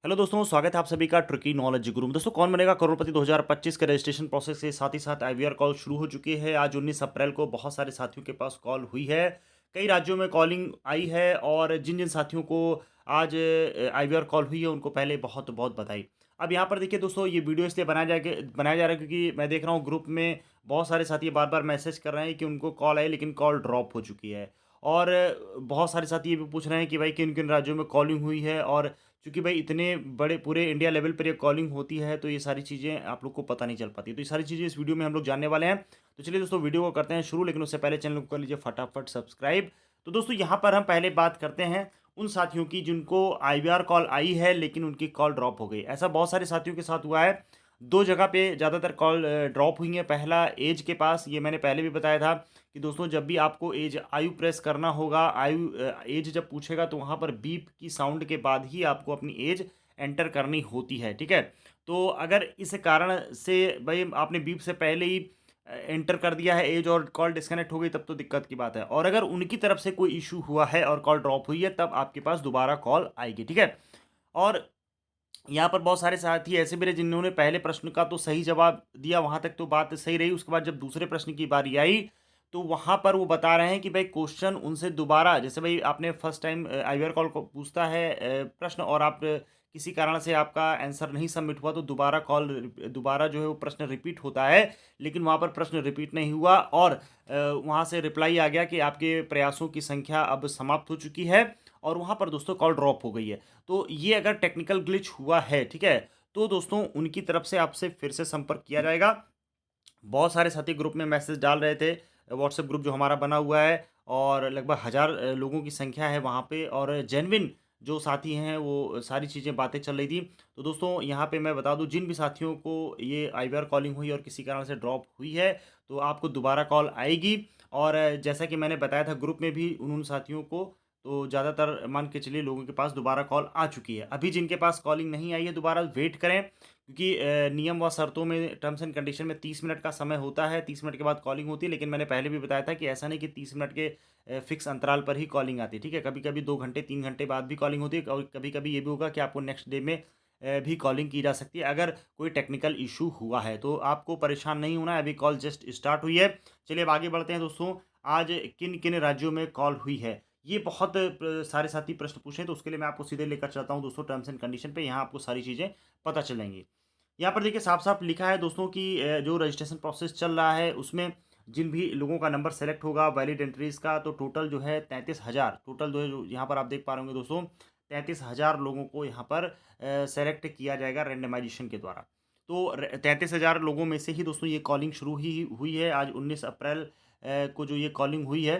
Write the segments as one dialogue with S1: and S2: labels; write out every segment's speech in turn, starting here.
S1: Hello दोस्तों, स्वागत है आप सभी का ट्रिकी नॉलेज गुरु में। दोस्तों, कौन बनेगा करोड़पति 2025 के रजिस्ट्रेशन प्रोसेस के साथ ही साथ आईवीआर कॉल शुरू हो चुकी है। आज 19 अप्रैल को बहुत सारे साथियों के पास कॉल हुई है। कई राज्यों में कॉलिंग आई है और जिन जिन साथियों को आज आईवीआर कॉल हुई है उनको पहले बहुत बहुत बधाई। अब यहाँ पर देखिए दोस्तों, ये वीडियो इसलिए बनाया जा रहा है क्योंकि मैं देख रहा हूँ ग्रुप में बहुत सारे साथी बार बार मैसेज कर रहे हैं कि उनको कॉल आई लेकिन कॉल ड्रॉप हो चुकी है। और बहुत सारे साथी ये भी पूछ रहे हैं कि भाई किन किन राज्यों में कॉलिंग हुई है। और क्योंकि भाई इतने बड़े पूरे इंडिया लेवल पर ये कॉलिंग होती है तो ये सारी चीज़ें आप लोग को पता नहीं चल पाती। तो ये सारी चीज़ें इस वीडियो में हम लोग जानने वाले हैं। तो चलिए दोस्तों, वीडियो को करते हैं शुरू, लेकिन उससे पहले चैनल को कर लीजिए फटाफट सब्सक्राइब। तो दोस्तों, यहाँ पर हम पहले बात करते हैं उन साथियों की जिनको आईवीआर कॉल आई है लेकिन उनकी कॉल ड्रॉप हो गई। ऐसा बहुत सारे साथियों के साथ हुआ है। दो जगह पे ज़्यादातर कॉल ड्रॉप हुई है। पहला एज के पास, ये मैंने पहले भी बताया था कि दोस्तों जब भी आपको एज आयु प्रेस करना होगा, एज जब पूछेगा तो वहाँ पर बीप की साउंड के बाद ही आपको अपनी एज एंटर करनी होती है, ठीक है? तो अगर इस कारण से भाई आपने बीप से पहले ही एंटर कर दिया है एज और कॉल डिस्कनेक्ट हो गई तब तो दिक्कत की बात है। और अगर उनकी तरफ से कोई इश्यू हुआ है और कॉल ड्रॉप हुई है तब आपके पास दोबारा कॉल आएगी, ठीक है? और यहाँ पर बहुत सारे साथी ऐसे भी रहे जिन्होंने पहले प्रश्न का तो सही जवाब दिया, वहाँ तक तो बात सही रही। उसके बाद जब दूसरे प्रश्न की बारी आई, तो वहाँ पर वो बता रहे हैं कि भाई क्वेश्चन उनसे दोबारा, जैसे भाई आपने फर्स्ट टाइम आईवीआर कॉल को पूछता है प्रश्न और आप किसी कारण से आपका आंसर नहीं सबमिट हुआ तो दोबारा जो है वो प्रश्न रिपीट होता है। लेकिन वहाँ पर प्रश्न रिपीट नहीं हुआ और वहाँ से रिप्लाई आ गया कि आपके प्रयासों की संख्या अब समाप्त हो चुकी है और वहाँ पर दोस्तों कॉल ड्रॉप हो गई है। तो ये अगर टेक्निकल ग्लिच हुआ है, ठीक है, तो दोस्तों उनकी तरफ से आपसे फिर से संपर्क किया जाएगा। बहुत सारे साथी ग्रुप में मैसेज डाल रहे थे, व्हाट्सएप ग्रुप जो हमारा बना हुआ है और लगभग 1000 लोगों की संख्या है वहाँ पे और जेन्युइन जो साथी हैं वो सारी चीज़ें बातें चल रही थी। तो दोस्तों यहाँ पे मैं बता दूँ, जिन भी साथियों को ये आईवीआर कॉलिंग हुई और किसी कारण से ड्रॉप हुई है तो आपको दोबारा कॉल आएगी। और जैसा कि मैंने बताया था ग्रुप में भी उन साथियों को, तो ज़्यादातर मान के चलिए लोगों के पास दोबारा कॉल आ चुकी है। अभी जिनके पास कॉलिंग नहीं आई है दोबारा वेट करें, क्योंकि नियम व शर्तों में टर्म्स एंड कंडीशन में 30 मिनट का समय होता है, 30 मिनट के बाद कॉलिंग होती है। लेकिन मैंने पहले भी बताया था कि ऐसा नहीं कि 30 मिनट के फिक्स अंतराल पर ही कॉलिंग आती है, ठीक है? कभी-कभी 2 घंटे 3 घंटे बाद भी कॉलिंग होती है और कभी-कभी ये भी होगा कि आपको नेक्स्ट डे में भी कॉलिंग की जा सकती है अगर कोई टेक्निकल इश्यू हुआ है। तो आपको परेशान नहीं होना है, अभी कॉल जस्ट स्टार्ट हुई है। चलिए अब आगे बढ़ते हैं दोस्तों, आज किन-किन राज्यों में कॉल हुई है? ये बहुत सारे साथी प्रश्न पूछे हैं तो उसके लिए मैं आपको सीधे लेकर चलता हूँ दोस्तों टर्म्स एंड कंडीशन पे, यहाँ आपको सारी चीज़ें पता चलेंगी। यहाँ पर देखिए साफ-साफ लिखा है दोस्तों कि जो रजिस्ट्रेशन प्रोसेस चल रहा है उसमें जिन भी लोगों का नंबर सेलेक्ट होगा वैलिड एंट्रीज़ का, तो टोटल जो है 33,000 टोटल जो है, जो यहाँ पर आप देख पा रहे होंगे दोस्तों, 33,000 लोगों को यहाँ पर सेलेक्ट किया जाएगा रैंडमाइज़ेशन के द्वारा। तो 33,000 लोगों में से ही दोस्तों ये कॉलिंग शुरू ही हुई है। आज 19 अप्रैल को जो ये कॉलिंग हुई है,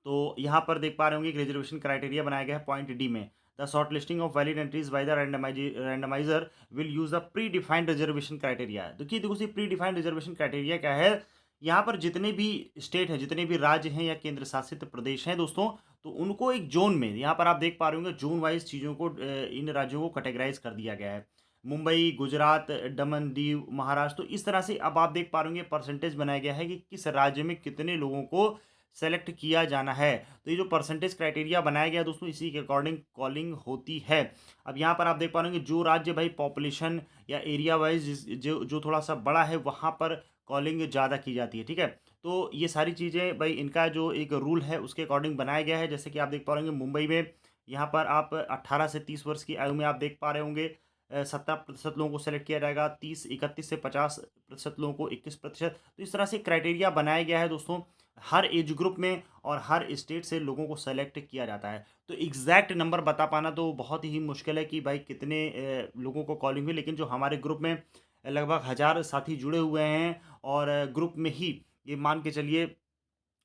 S1: तो यहाँ पर देख पा रहे होंगे कि रिजर्वेशन क्राइटेरिया बनाया गया है पॉइंट डी में। The short listing of valid entries by the randomiser will use the pre defined reservation criteria. देखिए देखो प्री डिफाइंड रिजर्वेशन क्राइटेरिया क्या है। यहाँ पर जितने भी स्टेट हैं, जितने भी राज्य हैं या केंद्र शासित प्रदेश हैं दोस्तों, तो उनको एक जोन में, यहाँ पर आप देख पा रहे होंगे जोन वाइज चीज़ों को इन राज्यों को कैटेगराइज कर दिया गया है। मुंबई, गुजरात, दमन, दीव, महाराष्ट्र, तो इस तरह से अब आप देख पा रहे होंगे परसेंटेज बनाया गया है कि किस राज्य में कितने लोगों को सेलेक्ट किया जाना है। तो ये जो परसेंटेज क्राइटेरिया बनाया गया है दोस्तों, इसी के अकॉर्डिंग कॉलिंग होती है। अब यहाँ पर आप देख पा रहे हैं कि जो राज्य भाई पॉपुलेशन या एरिया वाइज जो जो थोड़ा सा बड़ा है वहाँ पर कॉलिंग ज़्यादा की जाती है, ठीक है? तो ये सारी चीज़ें भाई इनका जो एक रूल है उसके अकॉर्डिंग बनाया गया है। जैसे कि आप देख पा रहे होंगे मुंबई में, यहाँ पर आप 18 से 30 वर्ष की आयु में आप देख पा रहे होंगे 70% लोगों को सेलेक्ट किया जाएगा, 31 से 50% लोगों को 21%। तो इस तरह से क्राइटेरिया बनाया गया है दोस्तों। हर एज ग्रुप में और हर स्टेट से लोगों को सेलेक्ट किया जाता है। तो एग्जैक्ट नंबर बता पाना तो बहुत ही मुश्किल है कि भाई कितने लोगों को कॉलिंग हुई, लेकिन जो हमारे ग्रुप में लगभग 1000 साथी जुड़े हुए हैं और ग्रुप में ही ये मान के चलिए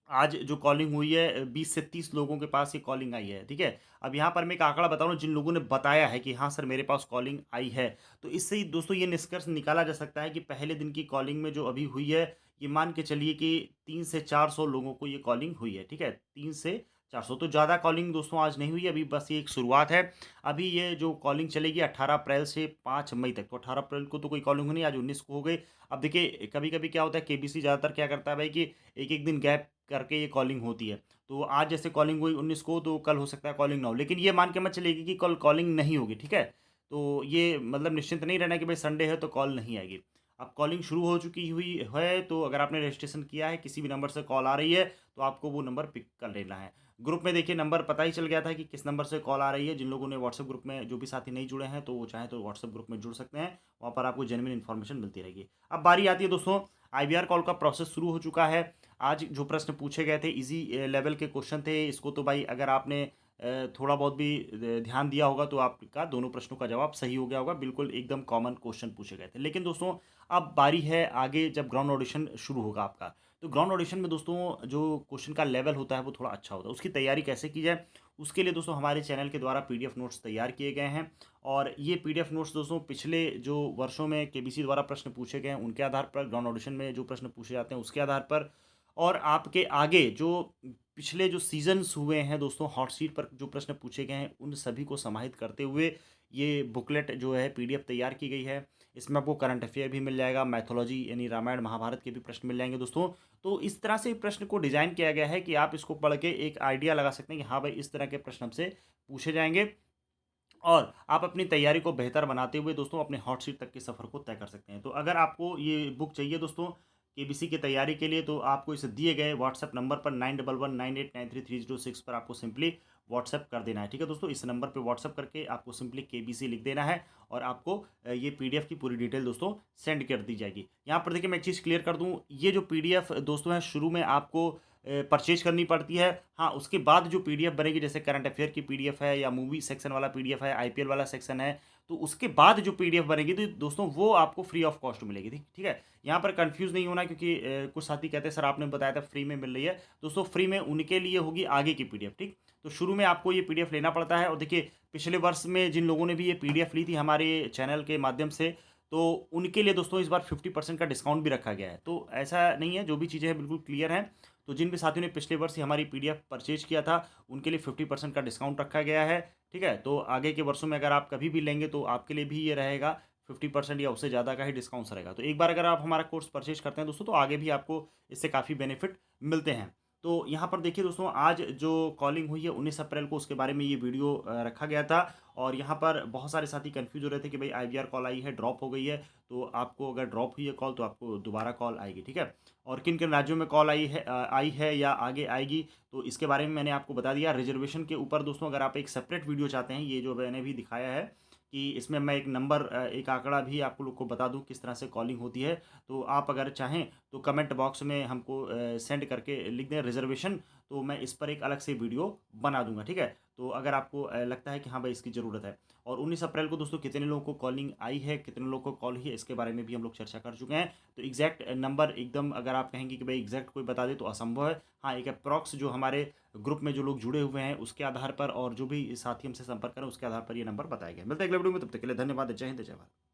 S1: आज जो कॉलिंग हुई है 20 से 30 लोगों के पास ये कॉलिंग आई है, ठीक है? अब यहाँ पर मैं एक आंकड़ा बता रहा हूँ जिन लोगों ने बताया है कि हाँ सर मेरे पास कॉलिंग आई है। तो इससे ही दोस्तों ये निष्कर्ष निकाला जा सकता है कि पहले दिन की कॉलिंग में जो अभी हुई है, ये मान के चलिए कि 3 से 400 लोगों को ये कॉलिंग हुई है, ठीक है? 3 से 400, तो ज़्यादा कॉलिंग दोस्तों आज नहीं हुई है, अभी बस ये एक शुरुआत है। अभी ये जो कॉलिंग चलेगी 18 अप्रैल से 5 मई तक, तो 18 अप्रैल को तो कोई कॉलिंग हुई नहीं, आज 19 को हो गई। अब देखिए कभी-कभी क्या होता है, केबीसी ज़्यादातर क्या करता है भाई कि एक-एक दिन गैप करके ये कॉलिंग होती है। तो आज जैसे कॉलिंग हुई 19 को, तो कल हो सकता है कॉलिंग ना हो। लेकिन ये मान के मत चलिए कि कल कॉलिंग नहीं होगी, ठीक है? तो ये मतलब निश्चिंत नहीं रहना कि भाई संडे है तो कॉल नहीं आएगी। अब कॉलिंग शुरू हो चुकी हुई है, तो अगर आपने रजिस्ट्रेशन किया है, किसी भी नंबर से कॉल आ रही है, तो आपको वो नंबर पिक कर लेना है। ग्रुप में देखिए नंबर पता ही चल गया था कि किस नंबर से कॉल आ रही है। जिन लोगों ने व्हाट्सएप ग्रुप में, जो भी साथी नहीं जुड़े हैं, तो वो चाहें तो व्हाट्सएप ग्रुप में जुड़ सकते हैं। वहाँ पर आपको जेन्युइन इन्फॉर्मेशन मिलती रहेगी। अब बारी आती है दोस्तों, आईवीआर कॉल का प्रोसेस शुरू हो चुका है। आज जो प्रश्न पूछे गए थे ईज़ी लेवल के क्वेश्चन थे। इसको तो भाई अगर आपने थोड़ा बहुत भी ध्यान दिया होगा तो आपका दोनों प्रश्नों का जवाब सही हो गया होगा। बिल्कुल एकदम कॉमन क्वेश्चन पूछे गए थे। लेकिन दोस्तों अब बारी है आगे, जब ग्राउंड ऑडिशन शुरू होगा आपका, तो ग्राउंड ऑडिशन में दोस्तों जो क्वेश्चन का लेवल होता है वो थोड़ा अच्छा होता है। उसकी तैयारी कैसे की जाए, उसके लिए दोस्तों हमारे चैनल के द्वारा पीडीएफ नोट्स तैयार किए गए हैं। और ये पीडीएफ नोट्स दोस्तों पिछले जो वर्षों में केबीसी द्वारा प्रश्न पूछे गए हैं उनके आधार पर, ग्राउंड ऑडिशन में जो प्रश्न पूछे जाते हैं उसके आधार पर, और आपके आगे जो पिछले जो सीजन्स हुए हैं दोस्तों, हॉट सीट पर जो प्रश्न पूछे गए हैं उन सभी को समाहित करते हुए ये बुकलेट जो है पीडीएफ तैयार की गई है। इसमें आपको करंट अफेयर भी मिल जाएगा, मैथोलॉजी यानी रामायण महाभारत के भी प्रश्न मिल जाएंगे दोस्तों। तो इस तरह से प्रश्न को डिजाइन किया गया है कि आप इसको पढ़ के एक आइडिया लगा सकते हैं कि हाँ भाई इस तरह के प्रश्न हमसे पूछे जाएंगे, और आप अपनी तैयारी को बेहतर बनाते हुए दोस्तों अपने हॉट सीट तक के सफ़र को तय कर सकते हैं। तो अगर आपको ये बुक चाहिए दोस्तों केबीसी की तैयारी के लिए, तो आपको इसे दिए गए व्हाट्सएप नंबर पर 9119893306 पर आपको सिंपली व्हाट्सएप कर देना है। ठीक है दोस्तों, इस नंबर पे व्हाट्सएप करके आपको सिंपली केबीसी लिख देना है, और आपको ये पीडीएफ की पूरी डिटेल दोस्तों सेंड कर दी जाएगी। यहाँ पर देखिए मैं एक चीज़ क्लियर कर दूँ, ये जो पीडीएफ दोस्तों है शुरू में आपको परचेज करनी पड़ती है। हाँ, उसके बाद जो पीडीएफ बनेगी, जैसे करंट अफेयर की पीडीएफ है या मूवी सेक्शन वाला पीडीएफ है, आईपीएल वाला सेक्शन है, तो उसके बाद जो पीडीएफ बनेगी तो दोस्तों वो आपको फ्री ऑफ कॉस्ट मिलेगी। ठीक ठीक है, यहाँ पर कंफ्यूज नहीं होना, क्योंकि कुछ साथी कहते हैं सर आपने बताया था फ्री में मिल रही है। दोस्तों फ्री में उनके लिए होगी आगे की पीडीएफ। ठीक, तो शुरू में आपको ये पीडीएफ लेना पड़ता है। और देखिए पिछले वर्ष में जिन लोगों ने भी ये पीडीएफ ली थी हमारे चैनल के माध्यम से, तो उनके लिए दोस्तों इस बार 50% का डिस्काउंट भी रखा गया है। तो ऐसा नहीं है, जो भी चीज़ें हैं बिल्कुल क्लियर हैं। तो जिन भी साथियों ने पिछले वर्ष ही हमारी पीडीएफ परचेज किया था उनके लिए 50% का डिस्काउंट रखा गया है। ठीक है, तो आगे के वर्षों में अगर आप कभी भी लेंगे तो आपके लिए भी ये रहेगा 50% या उससे ज़्यादा का ही डिस्काउंट्स रहेगा। तो एक बार अगर आप हमारा कोर्स परचेज करते हैं दोस्तों, तो आगे भी आपको इससे काफ़ी बेनिफिट मिलते हैं। तो यहाँ पर देखिए दोस्तों, आज जो कॉलिंग हुई है 19 अप्रैल को, उसके बारे में ये वीडियो रखा गया था। और यहाँ पर बहुत सारे साथी कंफ्यूज हो रहे थे कि भाई आईवीआर कॉल आई है, ड्रॉप हो गई है, तो आपको अगर ड्रॉप हुई है कॉल तो आपको दोबारा कॉल आएगी। ठीक है, और किन किन राज्यों में कॉल आई है या आगे आएगी, तो इसके बारे में मैंने आपको बता दिया। रिजर्वेशन के ऊपर दोस्तों अगर आप एक सेपरेट वीडियो चाहते हैं, ये जो मैंने भी दिखाया है कि इसमें मैं एक नंबर, एक आंकड़ा भी आपको लोग को बता दूं किस तरह से कॉलिंग होती है, तो आप अगर चाहें तो कमेंट बॉक्स में हमको सेंड करके लिख दें रिजर्वेशन, तो मैं इस पर एक अलग से वीडियो बना दूंगा। ठीक है, तो अगर आपको लगता है कि हाँ भाई इसकी ज़रूरत है। और 19 अप्रैल को दोस्तों कितने लोगों को कॉलिंग आई है, कितने लोगों को कॉल हुई है, इसके बारे में भी हम लोग चर्चा कर चुके हैं। तो एग्जैक्ट नंबर एकदम अगर आप कहेंगे कि भाई एग्जैक्ट कोई बता दे तो असंभव है। हाँ, एक अप्रॉक्स जो हमारे ग्रुप में जो लोग जुड़े हुए हैं उसके आधार पर, और जो भी साथी हमसे संपर्क करें उसके आधार पर ये नंबर बताया गया। मिलते हैं अगले वीडियो में, तब तक के लिए धन्यवाद। जय हिंद, जय भारत।